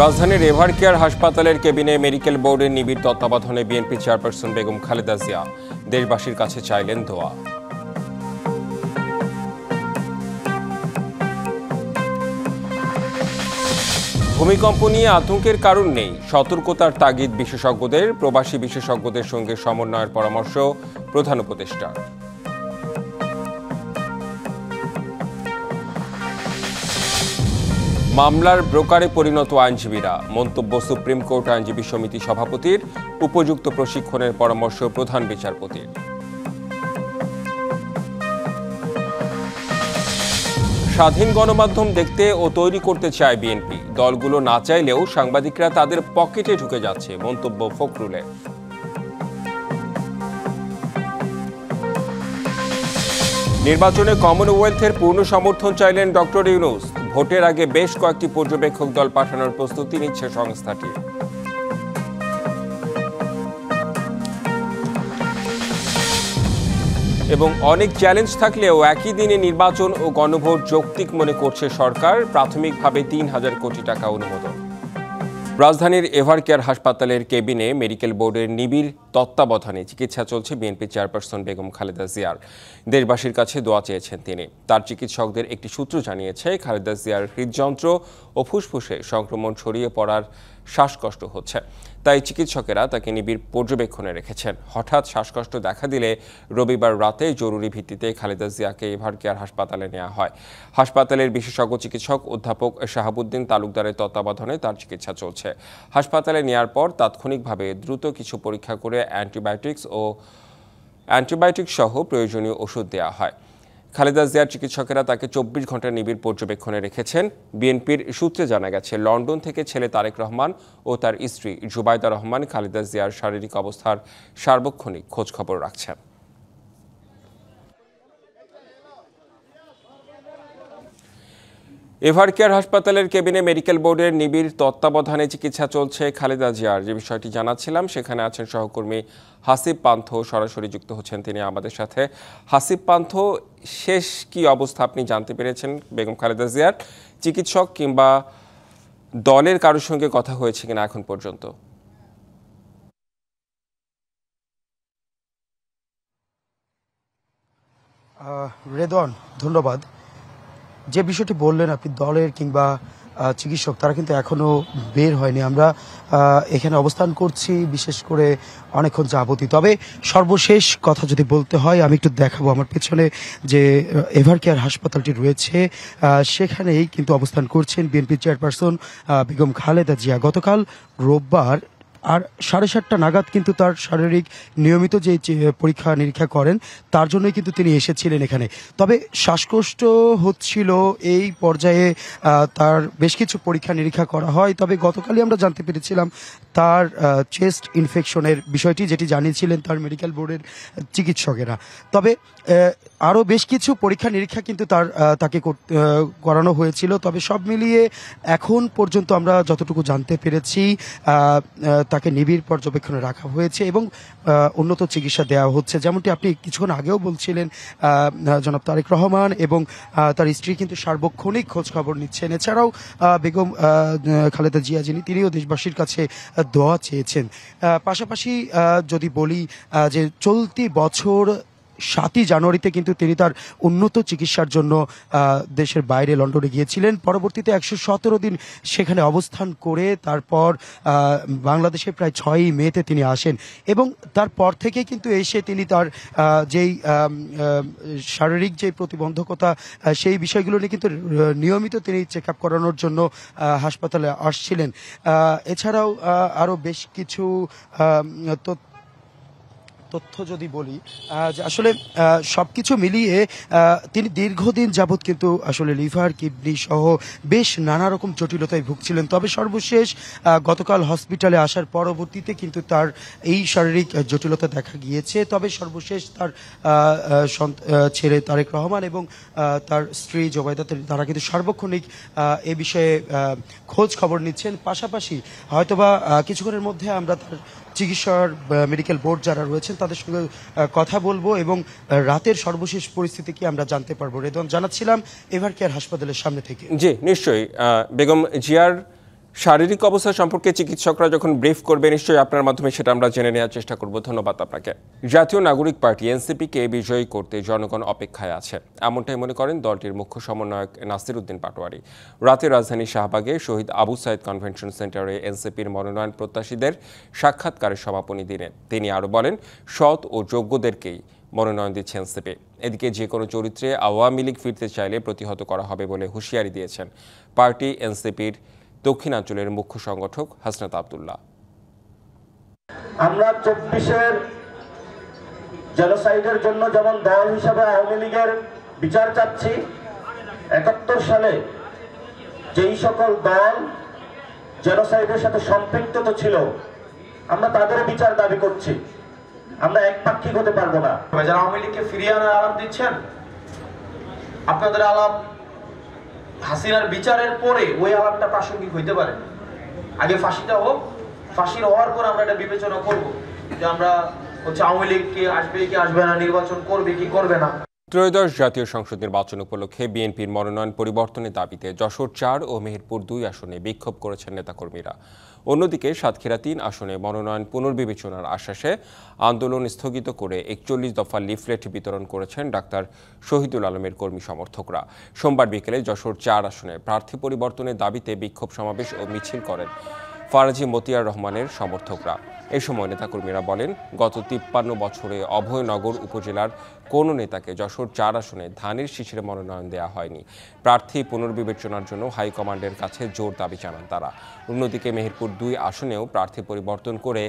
রাজধানীর এভারকেয়ার হাসপাতালের কেবিনে মেডিকেল বোর্ডের নিবিড় তত্ত্বাবধানে বিএনপি চেয়ারপারসন বেগম খালেদা জিয়া দেশবাসীর কাছে চাইলেন দোয়া। ভূমিকম্প নিয়ে আতঙ্কের কারণ নেই, সতর্কতার তাগিদ বিশেষজ্ঞদের। প্রবাসী বিশেষজ্ঞদের সঙ্গে সমন্বয়ের পরামর্শ প্রধান উপদেষ্টার। মামলার ব্রোকারে পরিণত আইনজীবীরা, মন্তব্য সুপ্রিম কোর্ট আইনজীবী সমিতি সভাপতির। উপযুক্ত প্রশিক্ষণের পরামর্শ প্রধান বিচারপতির। স্বাধীন গণমাধ্যম দেখতে ও তৈরি করতে চায় বিএনপি। দলগুলো না চাইলেও সাংবাদিকরা তাদের পকেটে ঢুকে যাচ্ছে, মন্তব্য ফখরুলের। নির্বাচনে কমনওয়েলথের পূর্ণ সমর্থন চাইলেন ডক্টর ইউনূস। ভোটের আগে বেশ কয়েকটি পর্যবেক্ষক দল পাঠানোর প্রস্তুতি নিচ্ছে সংস্থাটি। এবং অনেক চ্যালেঞ্জ থাকলেও একই দিনে নির্বাচন ও গণভোট যৌক্তিক মনে করছে সরকার। প্রাথমিকভাবে ৩,০০০ কোটি টাকা অনুমোদন। রাজধানীর এভারকেয়ার হাসপাতালের কেবিনে মেডিকেল বোর্ডের নিবিড় তত্ত্বাবধানে চিকিৎসা চলছে বিএনপি চেয়ারপারসন বেগম খালেদা জিয়ার। দেশবাসীর কাছে দোয়া চেয়েছেন তিনি। তার চিকিৎসকদের একটি সূত্র জানিয়েছে, খালেদা জিয়ার হৃদযন্ত্র ও ফুসফুসে সংক্রমণ ছড়িয়ে পড়ার শ্বাসকষ্ট হচ্ছে, তাই চিকিৎসকেরা তাকে নিবিড় পর্যবেক্ষণে রেখেছেন। হঠাৎ শ্বাসকষ্ট দেখা দিলে রবিবার রাতে জরুরি ভিত্তিতে খালেদা জিয়াকে এভারকেয়ার হাসপাতালে নেওয়া হয়। হাসপাতালের বিশেষজ্ঞ চিকিৎসক অধ্যাপক শাহাবুদ্দিন তালুকদারের তত্ত্বাবধানে তার চিকিৎসা চলছে। হাসপাতালে নেওয়ার পর তাৎক্ষণিকভাবে দ্রুত কিছু পরীক্ষা করে অ্যান্টিবায়োটিক সহ প্রয়োজনীয় ওষুধ দেওয়া হয়। খালেদা জিয়ার চিকিৎসকেরা তাকে 24 ঘন্টা নিবিড় পর্যবেক্ষণে রেখেছেন। বিএনপির সূত্রে জানা গেছে, লন্ডন থেকে ছেলে তারেক রহমান ও তার স্ত্রী জুবাইদা রহমান খালেদা জিয়ার শারীরিক অবস্থার সার্বক্ষণিক খোঁজখবর রাখছেন। এভারকেয়ার হাসপাতালের কেবিনে মেডিকেল বোর্ডের নিবিড় তত্ত্বাবধানে চিকিৎসা চলছে খালেদা জিয়ার। যে বিষয়টি জানাচ্ছিলাম, সেখানে আছেন সহকর্মী হাসিব পান্থ, সরাসরি যুক্ত হচ্ছেন তিনি আমাদের সাথে। হাসিব পান্থ, শেষ কি অবস্থা আপনি জানতে পেরেছেন বেগম খালেদা জিয়ার? চিকিৎসক কিংবা দলের কারোর সঙ্গে কথা হয়েছে কিনা এখন পর্যন্ত? রেদওয়ান, ধন্যবাদ। যে বিষয়টি বললেন আপনি, দলের কিংবা চিকিৎসক তারা কিন্তু এখনো বের হয়নি। আমরা এখানে অবস্থান করছি বিশেষ করে অনেকক্ষণ যাবতই। তবে সর্বশেষ কথা যদি বলতে হয়, আমি একটু দেখাবো আমার পেছনে যে এভারকেয়ার হাসপাতালটি রয়েছে, সেখানেই কিন্তু অবস্থান করছেন বিএনপি চেয়ারপারসন বেগম খালেদা জিয়া। গতকাল রোববার আর 7:30 নাগাদ কিন্তু তার শারীরিক নিয়মিত যে পরীক্ষা নিরীক্ষা করেন, তার জন্যই কিন্তু তিনি এসেছিলেন এখানে। তবে শ্বাসকষ্ট হচ্ছিল, এই পর্যায়ে তার বেশ কিছু পরীক্ষা নিরীক্ষা করা হয়। তবে গতকালই আমরা জানতে পেরেছিলাম তার চেস্ট ইনফেকশনের বিষয়টি, যেটি জানিয়েছিলেন তার মেডিকেল বোর্ডের চিকিৎসকেরা। তবে আরও বেশ কিছু পরীক্ষা নিরীক্ষা কিন্তু তাকে করানো হয়েছিল। তবে সব মিলিয়ে এখন পর্যন্ত আমরা যতটুকু জানতে পেরেছি, তাকে নিবিড় পর্যবেক্ষণে রাখা হয়েছে এবং উন্নত চিকিৎসা দেওয়া হচ্ছে। যেমনটি আপনি কিছুক্ষণ আগেও বলছিলেন, জনাব তারেক রহমান এবং তার স্ত্রী কিন্তু সার্বক্ষণিক খোঁজ খবর নিচ্ছেন। এছাড়াও বেগম খালেদা জিয়া যিনি, তিনিও দেশবাসীর কাছে দোয়া চেয়েছেন। পাশাপাশি যদি বলি যে চলতি বছর 7ই জানুয়ারিতে কিন্তু তিনি তার উন্নত চিকিৎসার জন্য দেশের বাইরে লন্ডনে গিয়েছিলেন। পরবর্তীতে 117 দিন সেখানে অবস্থান করে তারপর বাংলাদেশে প্রায় 6ই মেতে তিনি আসেন এবং তারপর থেকে কিন্তু এসে তিনি তার যেই শারীরিক যে প্রতিবন্ধকতা, সেই বিষয়গুলো নিয়ে কিন্তু নিয়মিত তিনি চেক আপ করানোর জন্য হাসপাতালে আসছিলেন। এছাড়াও আরও বেশ কিছু তথ্য যদি বলি, আসলে সবকিছু মিলিয়ে তিনি দীর্ঘদিন যাবৎ কিন্তু আসলে লিভার, কিডনি সহ বেশ নানা রকম জটিলতায় ভুগছিলেন। তবে সর্বশেষ গতকাল হসপিটালে আসার পরবর্তীতে কিন্তু তার এই শারীরিক জটিলতা দেখা গিয়েছে। তবে সর্বশেষ তার ছেলে তারেক রহমান এবং তার স্ত্রী জোবাইদা, তারা কিন্তু সার্বক্ষণিক এ বিষয়ে খোঁজ খবর নিচ্ছেন। পাশাপাশি হয়তোবা কিছুক্ষণের মধ্যে আমরা তার চিকিৎসার মেডিকেল বোর্ড যারা রয়েছেন তাদের সঙ্গে কথা বলবো এবং রাতের সর্বশেষ পরিস্থিতি কি আমরা জানতে পারবো। রেদওয়ান, জানাচ্ছিলাম এভারকেয়ার হাসপাতালের সামনে থেকে। জি নিশ্চয়ই। বেগম জিয়ার শারীরিক অবস্থা সম্পর্কে চিকিৎসকরা যখন ব্রিফ করবে নিশ্চয়ই আপনার মাধ্যমে সেটা আমরা জেনে নেওয়ার চেষ্টা করব। ধন্যবাদ আপনাকে। জাতীয় নাগরিক পার্টি এনসিপিকে বিজয়ী করতে জনগণ অপেক্ষায় আছে, এমনটাই মনে করেন দলটির মুখ্য সমন্বয়ক নাসির উদ্দিন পাটোয়ারি। রাতে রাজধানী শাহবাগে শহীদ আবু সাইদ কনভেনশন সেন্টারে এনসিপির মনোনয়ন প্রত্যাশীদের সাক্ষাৎকারের সমাপনী দিনে তিনি আরও বলেন, সৎ ও যোগ্যদেরকেই মনোনয়ন দিচ্ছে এনসিপি। এদিকে যে কোনো চরিত্রে আওয়ামী লীগ ফিরতে চাইলে প্রতিহত করা হবে বলে হুঁশিয়ারি দিয়েছেন পার্টি এনসিপির দক্ষিণাঞ্চলের মুখ্য সংগঠক হাসনাত আব্দুল্লাহ। আমরা 24-এর জেনোসাইডের জন্য যেমন দল হিসাবে আওয়ামী লীগের বিচার চাচ্ছি, 71 সালে যেই সকল দল জেনোসাইডের সাথে সম্পৃক্ত ছিল আমরা তাদের বিচার দাবি করছি। আমরা একপাক্ষিক হতে পারবো না। যারা আওয়ামী লীগকে ফিরিয়ে আনার আলাপ দিচ্ছেন, আপনাদের আলাপ হাসিনার বিচারের পরে ওই আলাপটা প্রাসঙ্গিক হইতে পারে। আগে ফাঁসিটা হোক, ফাঁসির হওয়ার পর আমরা এটা বিবেচনা করব যে আমরা আওয়ামী লীগ কি আসবে কি আসবে না, নির্বাচন করবে কি করবে না। ত্রয়োদশ জাতীয় সংসদ নির্বাচন উপলক্ষে বিএনপির মনোনয়ন পরিবর্তনের দাবিতে যশোর 4 ও মেহেরপুর 2 আসনে বিক্ষোভ করেছেন নেতাকর্মীরা। অন্যদিকে সাতক্ষীরা 3 আসনে মনোনয়ন পুনর্বিবেচনার আশ্বাসে আন্দোলন স্থগিত করে 41 দফা লিফলেট বিতরণ করেছেন ডাক্তার শহীদুল আলমের কর্মী সমর্থকরা। সোমবার বিকেলে যশোর 4 আসনে প্রার্থী পরিবর্তনের দাবিতে বিক্ষোভ সমাবেশ ও মিছিল করেন ফারাজি মতিয়ার রহমানের সমর্থকরা। এ সময় নেতাকর্মীরা বলেন, গত 53 বছরে অভয়নগর উপজেলার কোনো নেতাকে যশোর 4 আসনে ধানের শীষের মনোনয়ন দেওয়া হয়নি। প্রার্থী পুনর্বিবেচনার জন্য হাইকমান্ডের কাছে জোর দাবি জানান তারা। অন্যদিকে মেহেরপুর 2 আসনেও প্রার্থী পরিবর্তন করে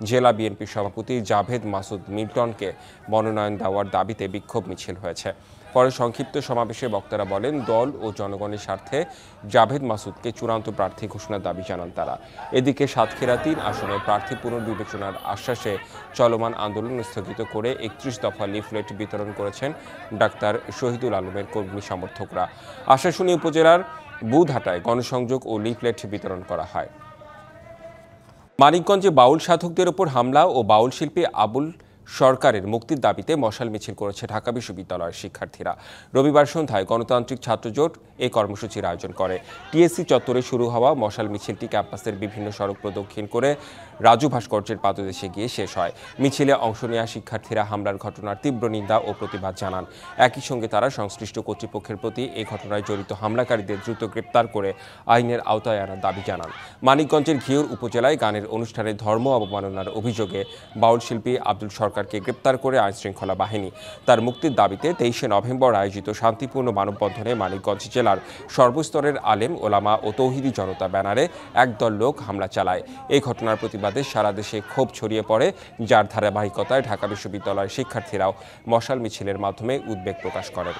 জেলা বিএনপি সভাপতি জাভেদ মাসুদ মিল্টনকে মনোনয়ন দেওয়ার দাবিতে বিক্ষোভ মিছিল হয়েছে। পরে সংক্ষিপ্ত সমাবেশে বক্তারা বলেন, দল ও জনগণের স্বার্থে জাভেদ মাসুদকে চূড়ান্ত প্রার্থী ঘোষণার দাবি জানান তারা। এদিকে সাতক্ষীরা 3 আসনে প্রার্থী পুনর্বিবেচনার আশ্বাসে চলমান আন্দোলন স্থগিত করে 31 দফা লিফলেট বিতরণ করেছেন ডাক্তার শহীদুল আলমের কর্মী সমর্থকরা। আশাশুনি উপজেলার বুধহাটায় গণসংযোগ ও লিফলেট বিতরণ করা হয়। মানিকগঞ্জে বাউল সাধকদের ওপর হামলা ও বাউল শিল্পী আবুল সরকারের মুক্তির দাবিতে মশাল মিছিল করেছে ঢাকা বিশ্ববিদ্যালয়ের শিক্ষার্থীরা। রবিবার সন্ধ্যায় গণতান্ত্রিক ছাত্রজোট এই কর্মসূচির আয়োজন করে। টিএসসি চত্বরে শুরু হওয়া মশাল মিছিলটি ক্যাম্পাসের বিভিন্ন সড়ক প্রদক্ষিণ করে রাজু ভাস্কর্যের পাদদেশে গিয়ে শেষ হয়। মিছিলে অংশ নেওয়া শিক্ষার্থীরা হামলার ঘটনার তীব্র নিন্দা ও প্রতিবাদ জানান। একই সঙ্গে তারা সংশ্লিষ্ট কর্তৃপক্ষের প্রতি এই ঘটনায় জড়িত হামলাকারীদের দ্রুত গ্রেপ্তার করে আইনের আওতায় আনার দাবি জানান। মানিকগঞ্জের ঘিওর উপজেলায় গানের অনুষ্ঠানে ধর্ম অবমাননার অভিযোগে বাউল শিল্পী আব্দুল সরকারকে গ্রেপ্তার করে আইনশৃঙ্খলা বাহিনী। তার মুক্তির দাবিতে 23শে নভেম্বর আয়োজিত শান্তিপূর্ণ মানববন্ধনে মানিকগঞ্জ জেলার সর্বস্তরের আলেম, ওলামা ও তৌহিদি জনতা ব্যানারে একদল লোক হামলা চালায়। এই ঘটনার প্রতিবাদে সারা দেশে ক্ষোভ ছড়িয়ে পড়ে, যার ধারাবাহিকতায় ঢাকা বিশ্ববিদ্যালয়ের শিক্ষার্থীরাও মশাল মিছিলের মাধ্যমে উদ্বেগ প্রকাশ করেন।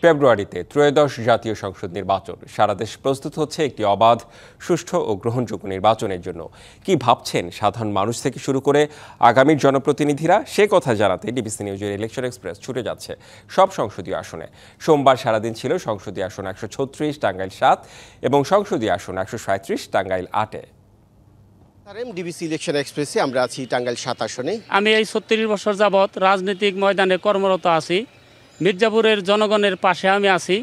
ফেব্রুয়ারিতে ত্রয়োদশ জাতীয় সংসদ নির্বাচন। সারা দেশ প্রস্তুত হচ্ছে একটি অবাধ, সুষ্ঠু ও গ্রহণযোগ্য নির্বাচনের জন্য। কি ভাবছেন সাধারণ মানুষ থেকে শুরু করে আগামীর জনপ্রতিনিধিরা, সে কথা জানাতে ডিবিসি নিউজের ইলেকশন এক্সপ্রেস ছুটে যাচ্ছে সব সংসদীয় আসনে। সোমবার সারাদিন ছিল সংসদীয় আসন 136, টাঙ্গাইল 7 এবং সংসদীয় আসন 137, টাঙ্গাইল 8-এ। ডিবিসি ইলেকশন এক্সপ্রেসে আমরা আছি টাঙ্গাইল 7 আসনে। আমি এই 36 বছর যাবৎ রাজনৈতিক ময়দানে কর্মরত আছি। মির্জাপুরের জনগণের পাশে আমি আছি।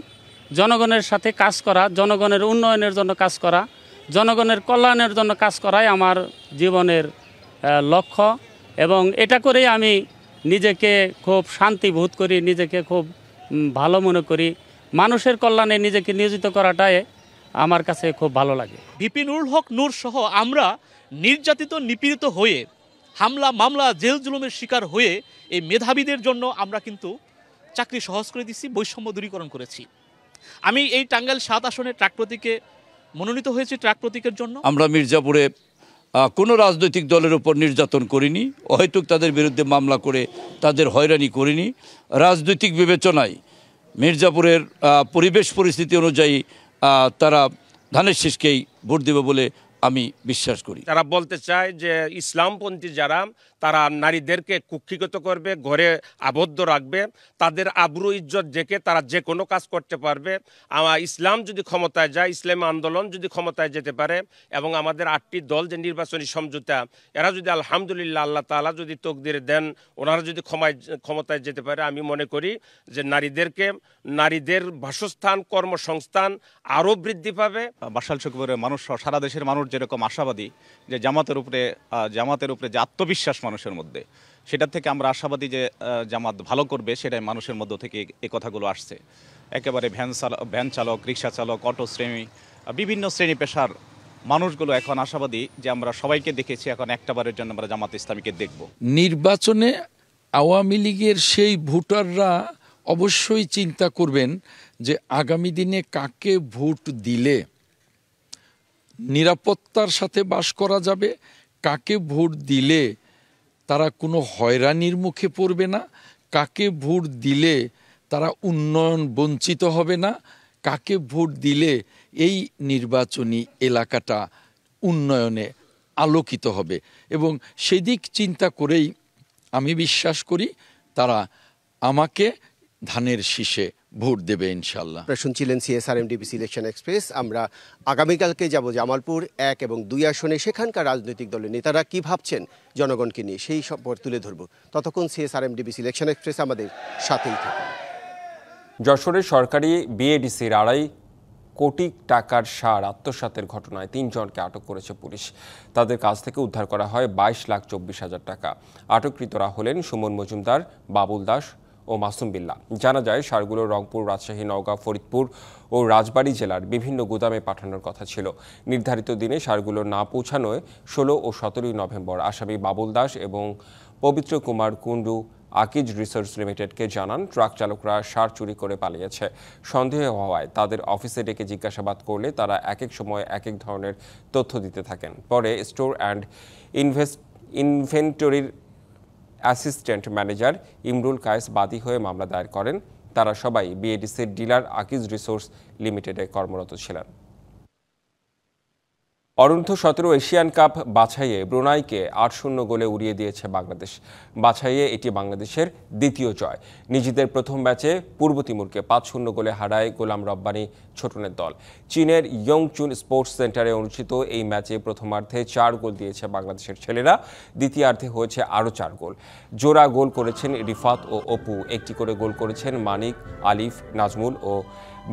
জনগণের সাথে কাজ করা, জনগণের উন্নয়নের জন্য কাজ করা, জনগণের কল্যাণের জন্য কাজ করাই আমার জীবনের লক্ষ্য, এবং এটা করেই আমি নিজেকে খুব শান্তি বোধ করি, নিজেকে খুব ভালো মনে করি। মানুষের কল্যাণে নিজেকে নিয়োজিত করাটাই আমার কাছে খুব ভালো লাগে। ভিপি নুরুল হক নূর সহ আমরা নির্যাতিত, নিপীড়িত হয়ে, হামলা মামলা, জেল জুলুমের শিকার হয়ে এই মেধাবীদের জন্য আমরা কিন্তু চাকরি সহজ করে দিচ্ছি, বৈষম্য দূরীকরণ করেছি। আমি এই টাঙ্গাইল 7 আসনে ট্রাক প্রতীকে মনোনীত হয়েছি। ট্রাক প্রতীকের জন্য আমরা মির্জাপুরে কোনো রাজনৈতিক দলের উপর নির্যাতন করিনি, অহেতুক তাদের বিরুদ্ধে মামলা করে তাদের হয়রানি করিনি। রাজনৈতিক বিবেচনায় মির্জাপুরের পরিবেশ পরিস্থিতি অনুযায়ী তারা ধানের শীষকেই ভোট দেবে বলে আমি বিশ্বাস করি। তারা বলতে চায় যে ইসলামপন্থী যারা তারা নারীদেরকে কুক্ষিগত করবে, ঘরে আবদ্ধ রাখবে, তাদের আবরু ইজ্জত দেখে তারা যে কোনো কাজ করতে পারবে। ইসলাম যদি ক্ষমতায় যায়, ইসলামী আন্দোলন যদি ক্ষমতায় যেতে পারে এবং আমাদের 8টি দল যে নির্বাচনী সমঝোতা, এরা যদি আলহামদুলিল্লাহ আল্লাহ তাআলা যদি তকদির দেন, ওনারা যদি ক্ষমতায় যেতে পারে, আমি মনে করি যে নারীদের বাসস্থান, কর্মসংস্থান আরও বৃদ্ধি পাবে। বাসাইল শুক্রবারের মানুষ, সারা দেশের মানুষ যেরকম আশাবাদী যে জামাতের উপরে যে আত্মবিশ্বাস মানুষের মধ্যে, সেটার থেকে আমরা আশাবাদী যে জামাত ভালো করবে, সেটাই মানুষের মধ্য থেকে এই কথাগুলো আসছে। একেবারে ভ্যান চালক, রিক্সা চালক, অটো শ্রেণী, বিভিন্ন শ্রেণী পেশার মানুষগুলো এখন আশাবাদী যে আমরা সবাইকে দেখেছি, এখন একটাবারের জন্য আমরা জামাত ইসলামীকে দেখব। নির্বাচনে আওয়ামী লীগের সেই ভোটাররা অবশ্যই চিন্তা করবেন যে আগামী দিনে কাকে ভোট দিলে নিরাপত্তার সাথে বাস করা যাবে, কাকে ভোট দিলে তারা কোনো হয়রানির মুখে পড়বে না, কাকে ভোট দিলে তারা উন্নয়ন বঞ্চিত হবে না, কাকে ভোট দিলে এই নির্বাচনী এলাকাটা উন্নয়নে আলোকিত হবে। এবং সেদিক চিন্তা করেই আমি বিশ্বাস করি তারা আমাকে ধানের শীষে ভোট দেবে ইনশাল্লাহ। আপনারা শুনছিলেন CSRM-DBC ইলেকশন এক্সপ্রেস। আমরা আগামীকালকে যাব জামালপুর 1 এবং 2 আসনে, সেখানকার রাজনৈতিক দলের নেতারা কি ভাবছেন জনগণকে নিয়ে, সেই সম্পর্কে তুলে ধরব। ততক্ষণ CSRM-DBC ইলেকশন এক্সপ্রেস আমাদের সাথেই থাকুন। যশোরের সরকারি বিএডিসির 2.5 কোটি টাকার সার আত্মসাতের ঘটনায় 3 জনকে আটক করেছে পুলিশ। তাদের কাছ থেকে উদ্ধার করা হয় 22,24,000 টাকা। আটককৃতরা হলেন সুমন মজুমদার, বাবুল দাস ও মাসুম বিল্লাহ। জানা যায় সারগুলো রংপুর, রাজশাহী, নওগাঁ, ফরিদপুর ও রাজবাড়ী জেলার বিভিন্ন গুদামে পাঠানোর কথা ছিল। নির্ধারিত দিনে সারগুলো না পৌঁছানোয় 16 ও 17 নভেম্বর আসামি বাবুল দাস এবং পবিত্র কুমার কুণ্ডু আকিজ রিসার্চ লিমিটেডকে জানান ট্রাক চালকরা সার চুরি করে পালিয়েছে। সন্দেহ হওয়ায় তাদের অফিসে ডেকে জিজ্ঞাসাবাদ করলে তারা এক এক সময় এক এক ধরনের তথ্য দিতে থাকেন। পরে স্টোর অ্যান্ড ইনভেন্টরির অ্যাসিস্ট্যান্ট ম্যানেজার ইমরুল কায়েস বাদী হয়ে মামলা দায়ের করেন। তারা সবাই বিএডিসির ডিলার আকিজ রিসোর্স লিমিটেডে কর্মরত ছিলেন। অনূর্ধ্ব 17 এশিয়ান কাপ বাছাইয়ে ব্রুনাইকে 8-0 গোলে উড়িয়ে দিয়েছে বাংলাদেশ। বাছাইয়ে এটি বাংলাদেশের দ্বিতীয় জয়। নিজেদের প্রথম ম্যাচে পূর্ব তিমুরকে 5-0 গোলে হারায় গোলাম রব্বানী ছোটনের দল। চীনের ইয়ংচুন স্পোর্টস সেন্টারে অনুষ্ঠিত এই ম্যাচে প্রথমার্ধে 4 গোল দিয়েছে বাংলাদেশের ছেলেরা, দ্বিতীয়ার্ধে হয়েছে আরও 4 গোল। জোড়া গোল করেছেন রিফাত ও অপু, একটি করে গোল করেছেন মানিক, আলিফ, নাজমুল ও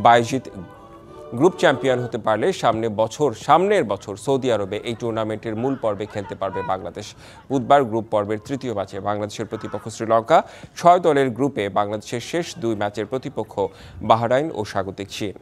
বাইজিদ। গ্রুপ চ্যাম্পিয়ন হতে পারলে সামনের বছর সৌদি আরবে এই টুর্নামেন্টের মূল পর্বে খেলতে পারবে বাংলাদেশ। বুধবার গ্রুপ পর্বের তৃতীয় ম্যাচে বাংলাদেশের প্রতিপক্ষ শ্রীলঙ্কা। 6 দলের গ্রুপে বাংলাদেশের শেষ 2 ম্যাচের প্রতিপক্ষ বাহরাইন ও স্বাগতিক চীন।